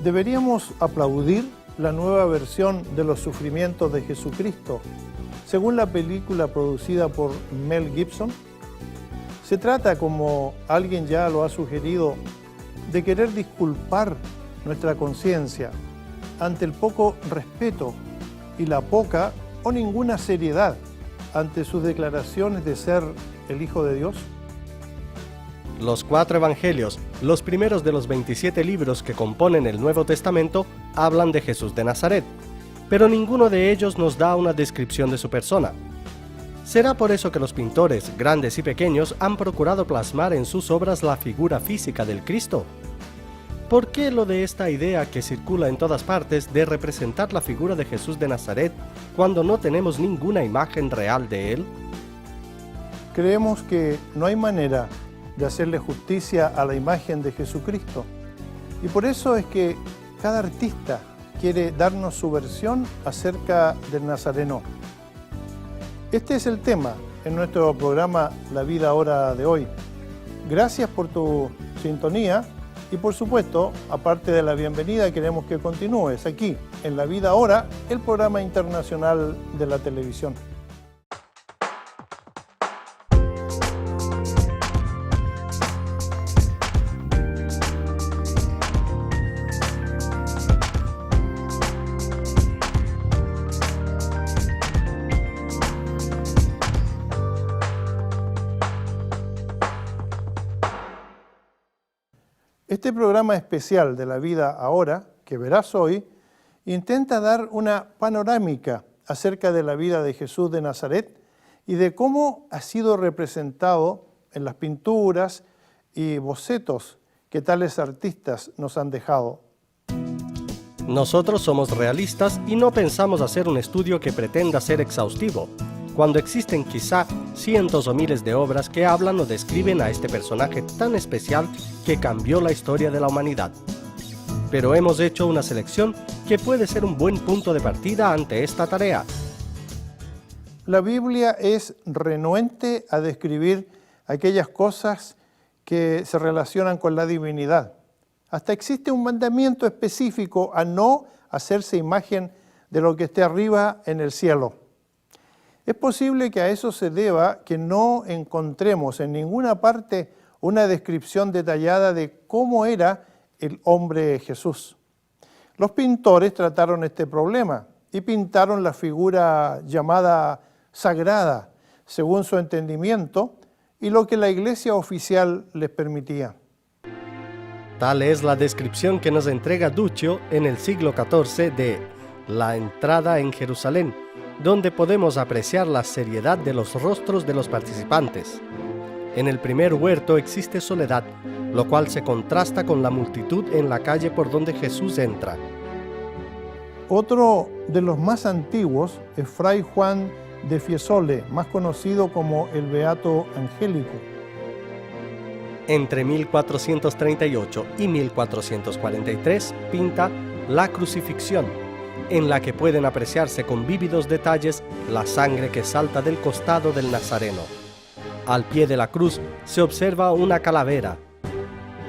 Deberíamos aplaudir la nueva versión de los sufrimientos de Jesucristo, según la película producida por Mel Gibson. Se trata, como alguien ya lo ha sugerido, de querer disculpar nuestra conciencia ante el poco respeto y la poca o ninguna seriedad ante sus declaraciones de ser el Hijo de Dios. Los 4 evangelios, los primeros de los 27 libros que componen el Nuevo Testamento, hablan de Jesús de Nazaret, pero ninguno de ellos nos da una descripción de su persona. ¿Será por eso que los pintores, grandes y pequeños, han procurado plasmar en sus obras la figura física del Cristo? ¿Por qué lo de esta idea que circula en todas partes de representar la figura de Jesús de Nazaret cuando no tenemos ninguna imagen real de él? Creemos que no hay manera de hacerle justicia a la imagen de Jesucristo. Y por eso es que cada artista quiere darnos su versión acerca del Nazareno. Este es el tema en nuestro programa La Vida Ahora de hoy. Gracias por tu sintonía y por supuesto, aparte de la bienvenida, queremos que continúes aquí en La Vida Ahora, el programa internacional de la televisión. Este programa especial de La Vida Ahora, que verás hoy, intenta dar una panorámica acerca de la vida de Jesús de Nazaret y de cómo ha sido representado en las pinturas y bocetos que tales artistas nos han dejado. Nosotros somos realistas y no pensamos hacer un estudio que pretenda ser exhaustivo, cuando existen quizá cientos o miles de obras que hablan o describen a este personaje tan especial que cambió la historia de la humanidad. Pero hemos hecho una selección que puede ser un buen punto de partida ante esta tarea. La Biblia es renuente a describir aquellas cosas que se relacionan con la divinidad. Hasta existe un mandamiento específico a no hacerse imagen de lo que esté arriba en el cielo. Es posible que a eso se deba que no encontremos en ninguna parte una descripción detallada de cómo era el hombre Jesús. Los pintores trataron este problema y pintaron la figura llamada sagrada, según su entendimiento y lo que la iglesia oficial les permitía. Tal es la descripción que nos entrega Duccio en el siglo XIV de La entrada en Jerusalén, donde podemos apreciar la seriedad de los rostros de los participantes. En el primer huerto existe soledad, lo cual se contrasta con la multitud en la calle por donde Jesús entra. Otro de los más antiguos es Fray Juan de Fiesole, más conocido como el Beato Angélico. Entre 1438 y 1443 pinta La Crucifixión, en la que pueden apreciarse con vívidos detalles la sangre que salta del costado del Nazareno. Al pie de la cruz se observa una calavera.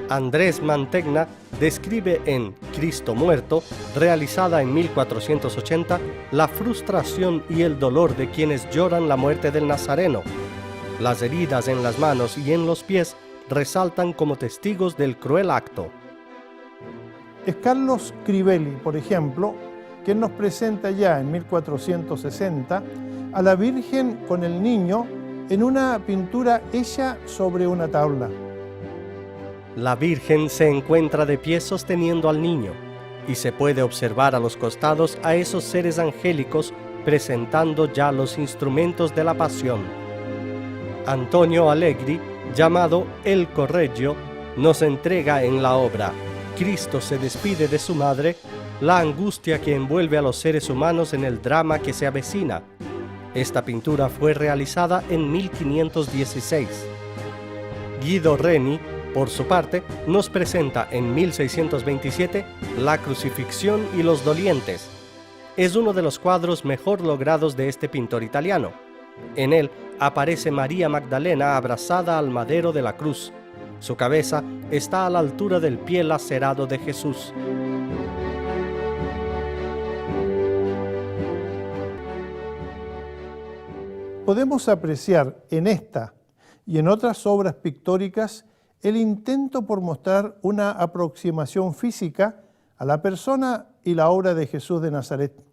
Andrés Mantegna describe en Cristo Muerto, realizada en 1480, la frustración y el dolor de quienes lloran la muerte del Nazareno. Las heridas en las manos y en los pies resaltan como testigos del cruel acto. Es Carlos Crivelli, por ejemplo, quien nos presenta ya en 1460 a la Virgen con el niño en una pintura hecha sobre una tabla. La Virgen se encuentra de pie sosteniendo al niño y se puede observar a los costados a esos seres angélicos presentando ya los instrumentos de la pasión. Antonio Allegri, llamado El Correggio, nos entrega en la obra Cristo se despide de su madre la angustia que envuelve a los seres humanos en el drama que se avecina. Esta pintura fue realizada en 1516. Guido Reni, por su parte, nos presenta en 1627 La Crucifixión y los Dolientes. Es uno de los cuadros mejor logrados de este pintor italiano. En él aparece María Magdalena abrazada al madero de la cruz. Su cabeza está a la altura del pie lacerado de Jesús. podemos apreciar en esta y en otras obras pictóricas el intento por mostrar una aproximación física a la persona y la obra de Jesús de Nazaret.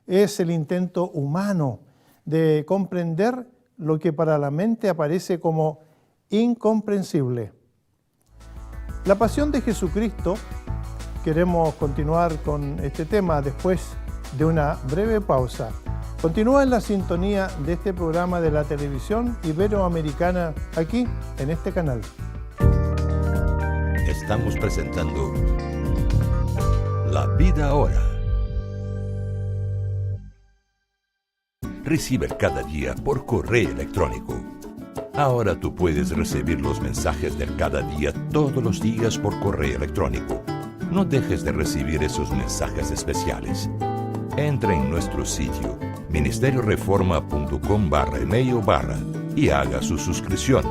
Es el intento humano de comprender lo que para la mente aparece como incomprensible. La pasión de Jesucristo, queremos continuar con este tema después de una breve pausa. Continúa en la sintonía de este programa de la televisión iberoamericana aquí en este canal. Estamos presentando La Vida Ahora. Recibe cada día por correo electrónico. Ahora tú puedes recibir los mensajes de cada día todos los días por correo electrónico. No dejes de recibir esos mensajes especiales. Entra en nuestro sitio ministerioreforma.com/email/ y haga su suscripción.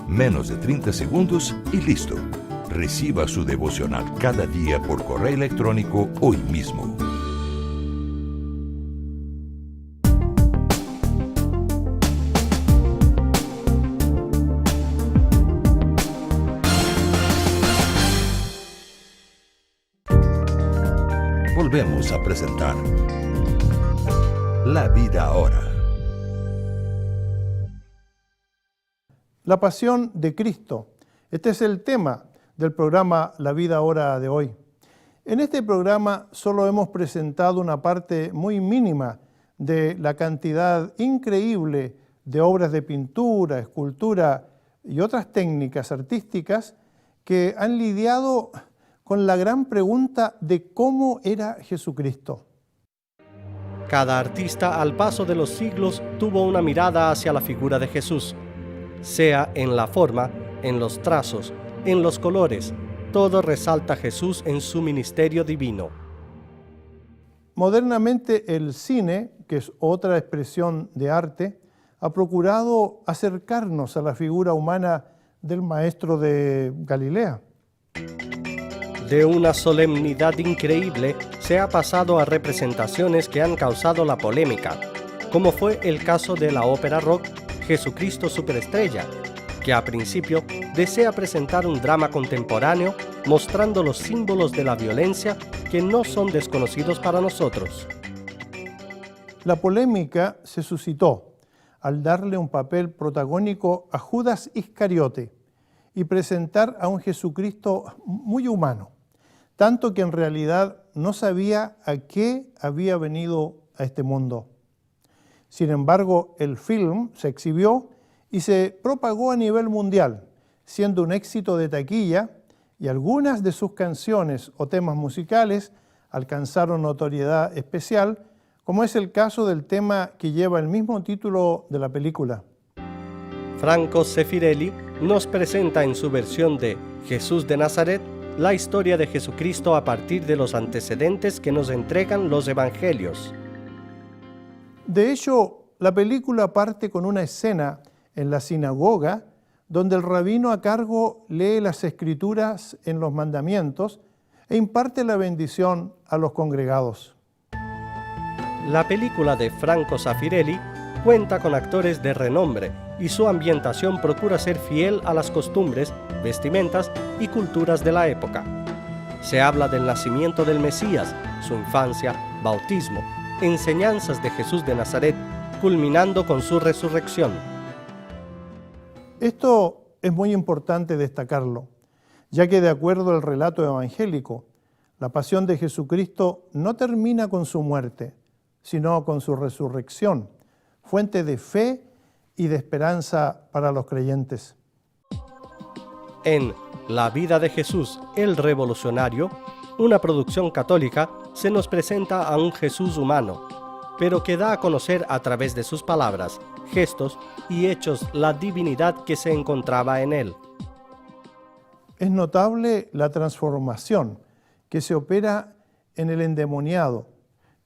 Menos de 30 segundos y listo. Reciba su devocional cada día por correo electrónico hoy mismo. Volvemos a presentar La Vida Ahora. La pasión de Cristo. Este es el tema del programa La Vida Ahora de hoy. En este programa solo hemos presentado una parte muy mínima de la cantidad increíble de obras de pintura, escultura y otras técnicas artísticas que han lidiado con la gran pregunta de cómo era Jesucristo. Cada artista al paso de los siglos tuvo una mirada hacia la figura de Jesús, sea en la forma, en los trazos, en los colores, todo resalta a Jesús en su ministerio divino. Modernamente el cine, que es otra expresión de arte, ha procurado acercarnos a la figura humana del maestro de Galilea. De una solemnidad increíble se ha pasado a representaciones que han causado la polémica, como fue el caso de la ópera rock Jesucristo Superestrella, que a principio desea presentar un drama contemporáneo mostrando los símbolos de la violencia que no son desconocidos para nosotros. La polémica se suscitó al darle un papel protagónico a Judas Iscariote y presentar a un Jesucristo muy humano, tanto que en realidad no sabía a qué había venido a este mundo. Sin embargo, el film se exhibió y se propagó a nivel mundial, siendo un éxito de taquilla, y algunas de sus canciones o temas musicales alcanzaron notoriedad especial, como es el caso del tema que lleva el mismo título de la película. Franco Zeffirelli nos presenta en su versión de Jesús de Nazaret la historia de Jesucristo a partir de los antecedentes que nos entregan los evangelios. De hecho, la película parte con una escena en la sinagoga donde el rabino a cargo lee las escrituras en los mandamientos e imparte la bendición a los congregados. La película de Franco Zeffirelli cuenta con actores de renombre y su ambientación procura ser fiel a las costumbres, vestimentas y culturas de la época. Se habla del nacimiento del Mesías, su infancia, bautismo, enseñanzas de Jesús de Nazaret, culminando con su resurrección. Esto es muy importante destacarlo, ya que de acuerdo al relato evangélico, la pasión de Jesucristo no termina con su muerte, sino con su resurrección, fuente de fe y de esperanza para los creyentes. En La vida de Jesús, el revolucionario, una producción católica, se nos presenta a un Jesús humano, pero que da a conocer a través de sus palabras, gestos y hechos la divinidad que se encontraba en él. Es notable la transformación que se opera en el endemoniado,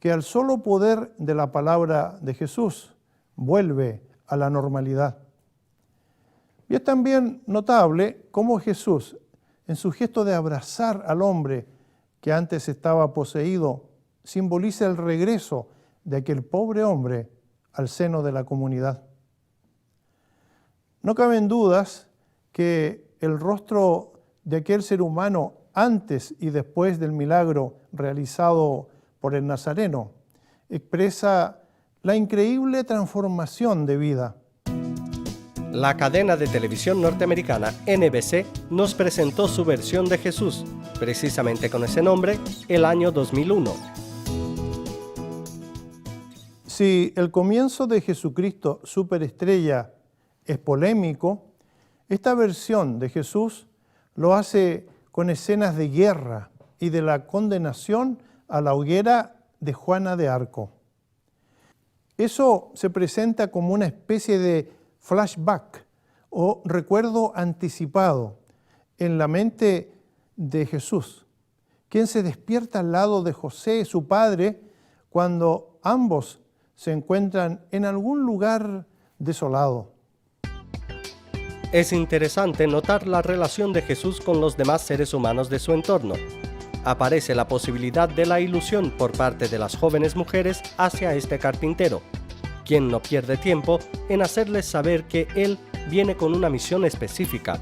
que al solo poder de la palabra de Jesús vuelve a la normalidad. Y es también notable cómo Jesús, en su gesto de abrazar al hombre que antes estaba poseído, simboliza el regreso de aquel pobre hombre al seno de la comunidad. No caben dudas que el rostro de aquel ser humano antes y después del milagro realizado por el Nazareno expresa la increíble transformación de vida. La cadena de televisión norteamericana NBC nos presentó su versión de Jesús, precisamente con ese nombre, el año 2001. Si el comienzo de Jesucristo superestrella es polémico, esta versión de Jesús lo hace con escenas de guerra y de la condenación a la hoguera de Juana de Arco. Eso se presenta como una especie de flashback o recuerdo anticipado en la mente de Jesús, quien se despierta al lado de José, su padre, cuando ambos se encuentran en algún lugar desolado. Es interesante notar la relación de Jesús con los demás seres humanos de su entorno. Aparece la posibilidad de la ilusión por parte de las jóvenes mujeres hacia este carpintero, quien no pierde tiempo en hacerles saber que él viene con una misión específica.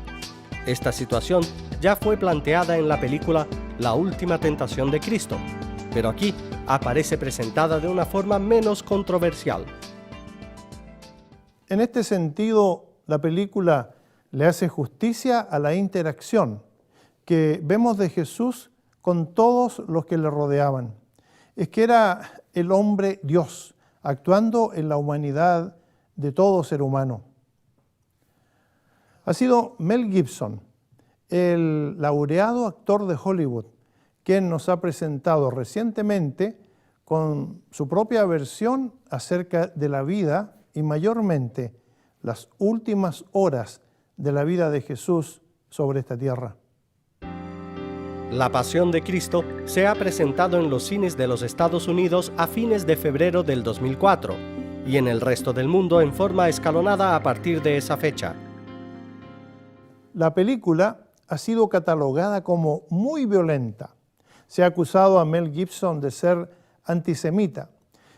Esta situación ya fue planteada en la película La Última Tentación de Cristo, pero aquí aparece presentada de una forma menos controversial. En este sentido, la película le hace justicia a la interacción que vemos de Jesús con todos los que le rodeaban. Es que era el hombre Dios, actuando en la humanidad de todo ser humano. Ha sido Mel Gibson, el laureado actor de Hollywood, quien nos ha presentado recientemente con su propia versión acerca de la vida y mayormente las últimas horas de la vida de Jesús sobre esta tierra. La Pasión de Cristo se ha presentado en los cines de los Estados Unidos a fines de febrero del 2004 y en el resto del mundo en forma escalonada a partir de esa fecha. La película ha sido catalogada como muy violenta. Se ha acusado a Mel Gibson de ser antisemita,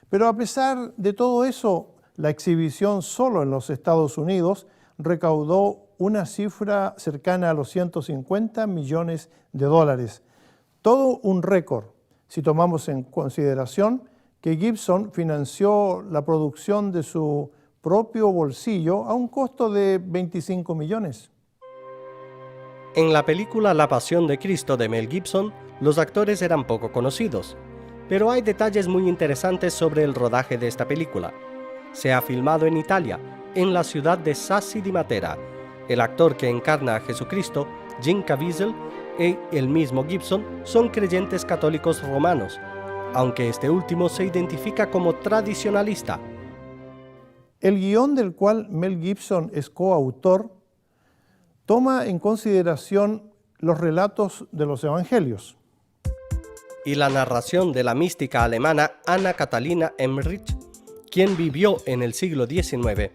pero a pesar de todo eso, la exhibición solo en los Estados Unidos recaudó una cifra cercana a los 150 millones de dólares. Todo un récord, si tomamos en consideración que Gibson financió la producción de su propio bolsillo a un costo de 25 millones. En la película La Pasión de Cristo de Mel Gibson, los actores eran poco conocidos, pero hay detalles muy interesantes sobre el rodaje de esta película. Se ha filmado en Italia, en la ciudad de Sassi di Matera. El actor que encarna a Jesucristo, Jim Caviezel, y el mismo Gibson son creyentes católicos romanos, aunque este último se identifica como tradicionalista. El guión del cual Mel Gibson es coautor toma en consideración los relatos de los evangelios. Y la narración de la mística alemana Anna Katharina Emmerich, quien vivió en el siglo XIX.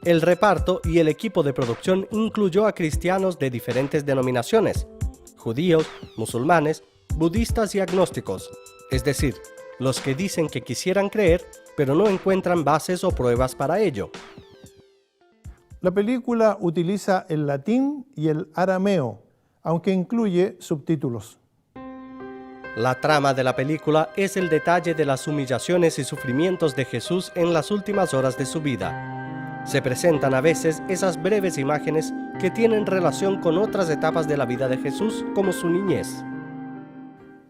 El reparto y el equipo de producción incluyó a cristianos de diferentes denominaciones, judíos, musulmanes, budistas y agnósticos, es decir, los que dicen que quisieran creer, pero no encuentran bases o pruebas para ello. La película utiliza el latín y el arameo, aunque incluye subtítulos. La trama de la película es el detalle de las humillaciones y sufrimientos de Jesús en las últimas horas de su vida. Se presentan a veces esas breves imágenes que tienen relación con otras etapas de la vida de Jesús, como su niñez.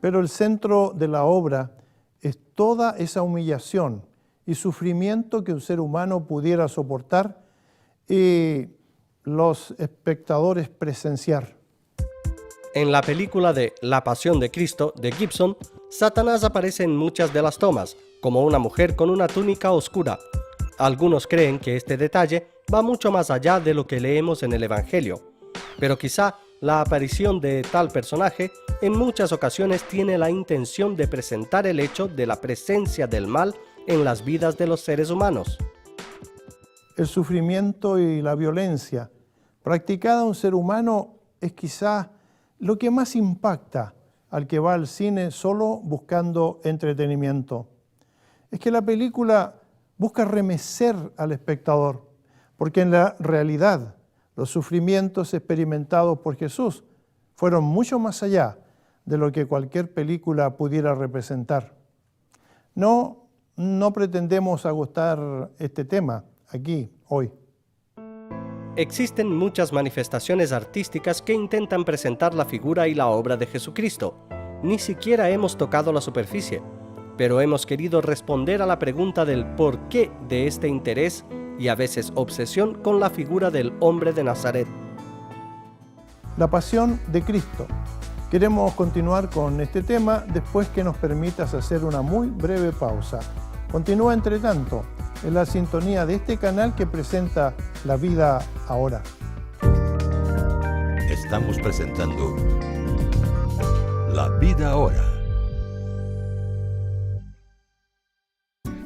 Pero el centro de la obra es toda esa humillación y sufrimiento que un ser humano pudiera soportar y los espectadores presenciar. En la película de La Pasión de Cristo de Gibson, Satanás aparece en muchas de las tomas, como una mujer con una túnica oscura. Algunos creen que este detalle va mucho más allá de lo que leemos en el Evangelio, pero quizá la aparición de tal personaje en muchas ocasiones tiene la intención de presentar el hecho de la presencia del mal en las vidas de los seres humanos. El sufrimiento y la violencia practicada a un ser humano es quizá lo que más impacta al que va al cine solo buscando entretenimiento. Es que la película busca remecer al espectador porque en la realidad los sufrimientos experimentados por Jesús fueron mucho más allá de lo que cualquier película pudiera representar. No pretendemos agostar este tema aquí, hoy. Existen muchas manifestaciones artísticas que intentan presentar la figura y la obra de Jesucristo. Ni siquiera hemos tocado la superficie, pero hemos querido responder a la pregunta del por qué de este interés y a veces obsesión con la figura del hombre de Nazaret. La pasión de Cristo. Queremos continuar con este tema después que nos permitas hacer una muy breve pausa. Continúa entre tanto en la sintonía de este canal que presenta La Vida Ahora. Estamos presentando La Vida Ahora.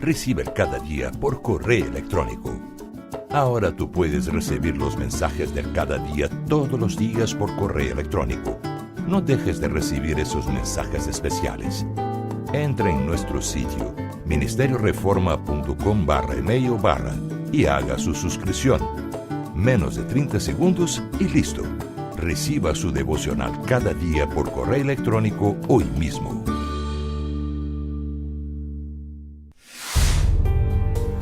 Recibe cada día por correo electrónico. Ahora tú puedes recibir los mensajes de cada día todos los días por correo electrónico. No dejes de recibir esos mensajes especiales. Entre en nuestro sitio ministerioreforma.com/email/ y haga su suscripción. Menos de 30 segundos y listo. Reciba su devocional cada día por correo electrónico hoy mismo.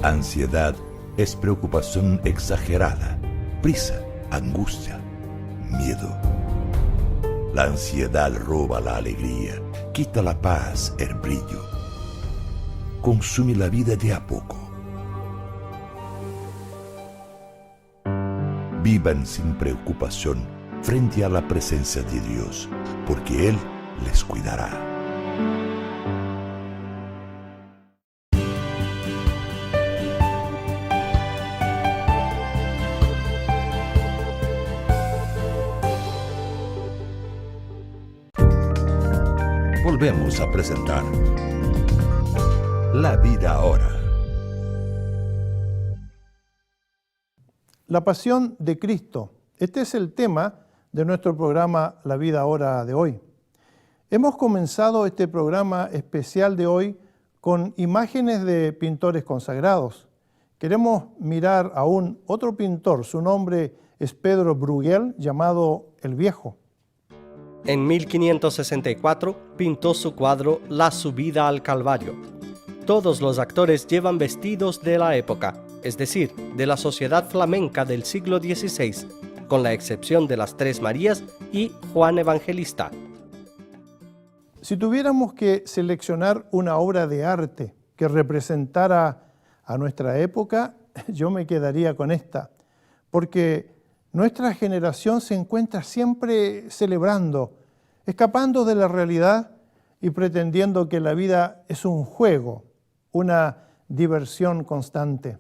Ansiedad es preocupación exagerada, prisa, angustia, miedo. La ansiedad roba la alegría, quita la paz, el brillo. Consume la vida de a poco. Vivan sin preocupación frente a la presencia de Dios, porque Él les cuidará. Volvemos a presentar La Vida Ahora. La pasión de Cristo. Este es el tema de nuestro programa La Vida Ahora de hoy. Hemos comenzado este programa especial de hoy con imágenes de pintores consagrados. Queremos mirar a otro pintor, su nombre es Pedro Bruegel, llamado El Viejo. En 1564 pintó su cuadro La subida al Calvario. Todos los actores llevan vestidos de la época, es decir, de la sociedad flamenca del siglo XVI, con la excepción de las Tres Marías y Juan Evangelista. Si tuviéramos que seleccionar una obra de arte que representara a nuestra época, yo me quedaría con esta, porque nuestra generación se encuentra siempre celebrando, escapando de la realidad y pretendiendo que la vida es un juego, una diversión constante.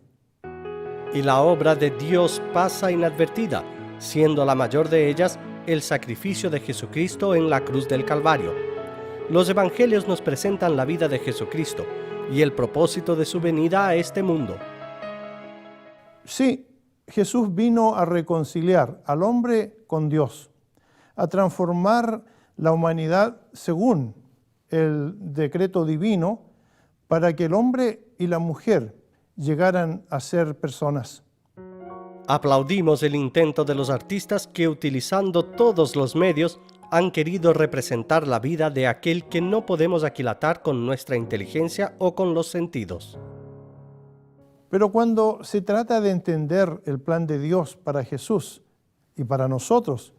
Y la obra de Dios pasa inadvertida, siendo la mayor de ellas el sacrificio de Jesucristo en la cruz del Calvario. Los evangelios nos presentan la vida de Jesucristo y el propósito de su venida a este mundo. Sí, Jesús vino a reconciliar al hombre con Dios, a transformar la humanidad según el decreto divino para que el hombre y la mujer llegaran a ser personas. Aplaudimos el intento de los artistas que, utilizando todos los medios, han querido representar la vida de aquel que no podemos aquilatar con nuestra inteligencia o con los sentidos. Pero cuando se trata de entender el plan de Dios para Jesús y para nosotros,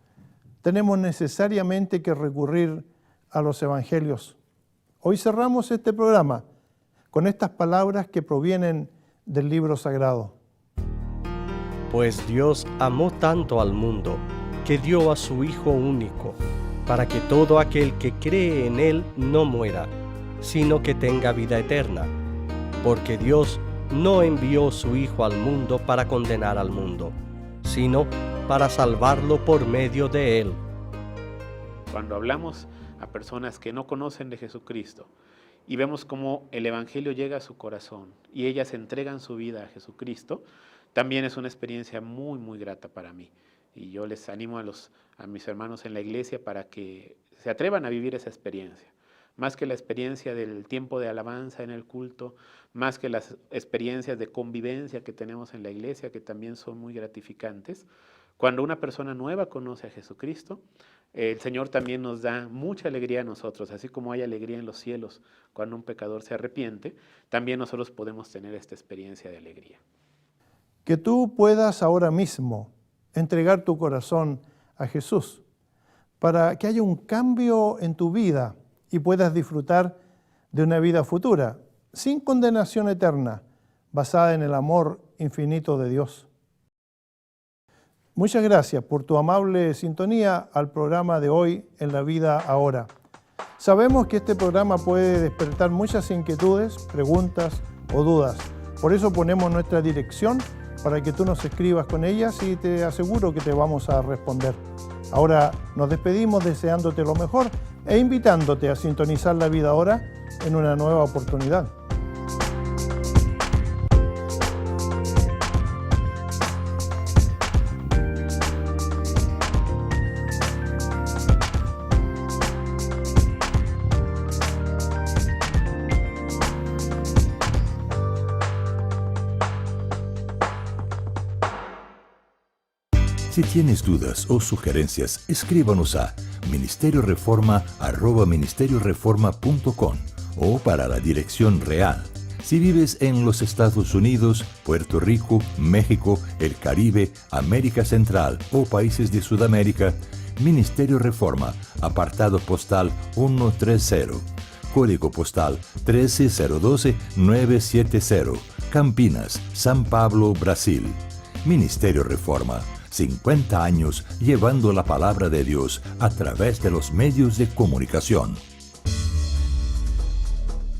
tenemos necesariamente que recurrir a los evangelios. Hoy cerramos este programa con estas palabras que provienen del libro sagrado. Pues Dios amó tanto al mundo que dio a su Hijo único, para que todo aquel que cree en Él no muera, sino que tenga vida eterna. Porque Dios no envió su Hijo al mundo para condenar al mundo, sino para salvarlo por medio de Él. Cuando hablamos a personas que no conocen de Jesucristo y vemos cómo el Evangelio llega a su corazón y ellas entregan su vida a Jesucristo, también es una experiencia muy, muy grata para mí. Y yo les animo a mis hermanos en la iglesia para que se atrevan a vivir esa experiencia, más que la experiencia del tiempo de alabanza en el culto, más que las experiencias de convivencia que tenemos en la iglesia, que también son muy gratificantes. Cuando una persona nueva conoce a Jesucristo, el Señor también nos da mucha alegría a nosotros, así como hay alegría en los cielos cuando un pecador se arrepiente, también nosotros podemos tener esta experiencia de alegría. Que tú puedas ahora mismo entregar tu corazón a Jesús para que haya un cambio en tu vida y puedas disfrutar de una vida futura, sin condenación eterna, basada en el amor infinito de Dios. Muchas gracias por tu amable sintonía al programa de hoy en La Vida Ahora. Sabemos que este programa puede despertar muchas inquietudes, preguntas o dudas. Por eso ponemos nuestra dirección para que tú nos escribas con ellas y te aseguro que te vamos a responder. Ahora nos despedimos deseándote lo mejor e invitándote a sintonizar La Vida Ahora en una nueva oportunidad. Si tienes dudas o sugerencias, escríbanos a ministerioreforma@ministerioreforma.com o para la dirección real. Si vives en los Estados Unidos, Puerto Rico, México, el Caribe, América Central o países de Sudamérica, Ministerio Reforma, apartado postal 130, código postal 13012-970, Campinas, San Pablo, Brasil. Ministerio Reforma, 50 años llevando la palabra de Dios a través de los medios de comunicación.